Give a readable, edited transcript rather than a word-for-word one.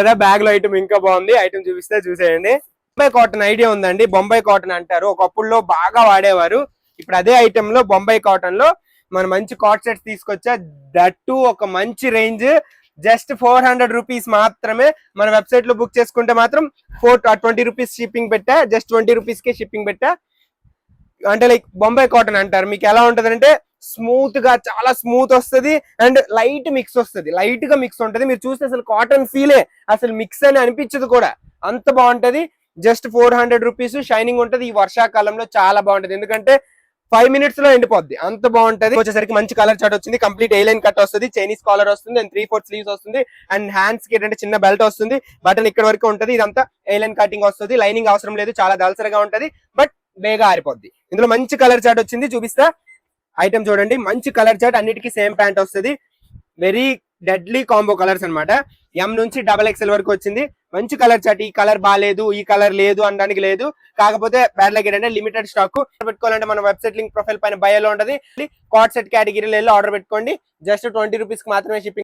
కదా బ్యాగ్ లో ఐటమ్ ఇంకా బాగుంది. ఐటమ్ చూపిస్తే చూసేయండి. బొంబాయి కాటన్ ఐడియా ఉందండి. బొంబాయి కాటన్ అంటారు, ఒకప్పుడులో బాగా వాడేవారు. ఇప్పుడు అదే ఐటమ్ లో బొంబాయి కాటన్ లో మన మంచి కాట్ సెట్స్ తీసుకొచ్చా. దట్టు ఒక మంచి రేంజ్, జస్ట్ 400 రూపీస్ మాత్రమే. మన వెబ్సైట్ లో బుక్ చేసుకుంటే మాత్రం 20 రూపీస్ షిప్పింగ్ పెట్టా, జస్ట్ 20 రూపీస్ కే షిప్పింగ్ పెట్టా. అంటే లైక్ బొంబాయి కాటన్ అంటారు. మీకు ఎలా ఉంటది అంటే స్మూత్ గా, చాలా స్మూత్ వస్తుంది అండ్ లైట్ మిక్స్ వస్తుంది, లైట్ గా మిక్స్ ఉంటది. మీరు చూస్తే అసలు కాటన్ ఫీలే, అసలు మిక్స్ అని అనిపించదు కూడా, అంత బాగుంటది. జస్ట్ 400 రూపీస్, షైనింగ్ ఉంటది. ఈ వర్షాకాలంలో చాలా బాగుంటది, ఎందుకంటే 5 మినిట్స్ లో ఎండిపోద్ది, అంత బాగుంటది. వచ్చేసరికి మంచి కలర్ చార్ట్ వచ్చింది. కంప్లీట్ ఏ-లైన్ కట్ వస్తుంది, చైనీస్ కాలర్ వస్తుంది అండ్ 3/4 స్లీవ్స్ వస్తుంది అండ్ హ్యాండ్స్ కి ఏంటంటే చిన్న బెల్ట్ వస్తుంది. బటన్ ఇక్కడ వరకు ఉంటది. ఇదంతా ఏ-లైన్ కటింగ్ వస్తుంది. లైనింగ్ అవసరం లేదు, చాలా దళసరిగా ఉంటది, బట్ బేగా ఆరిపోద్ది. ఇందులో మంచి కలర్ చార్ట్ వచ్చింది, చూపిస్తా. ఐటమ్ చూడండి, మంచి కలర్ చార్ట్, అన్నిటికీ సేమ్ ప్యాంట్ వస్తుంది. వెరీ డెడ్లీ కాంబో కలర్స్ అన్నమాట. ఎం నుంచి XXL వరకు వచ్చింది. మంచి కలర్ చార్ట్. ఈ కలర్ బాగాలేదు, ఈ కలర్ లేదు అనడానికి లేదు. కాకపోతే బ్యాడ్ లైక్ ఏంటంటే లిమిటెడ్ స్టాక్. పెట్టుకోవాలంటే మన వెబ్సైట్ లింక్ ప్రొఫైల్ పైన బయోలో ఉంటది. కార్డ్ సెట్ కేటగిరీలో ఆర్డర్ పెట్టుకోండి. జస్ట్ 20 రూపీస్ మాత్రమే షిప్పింగ్.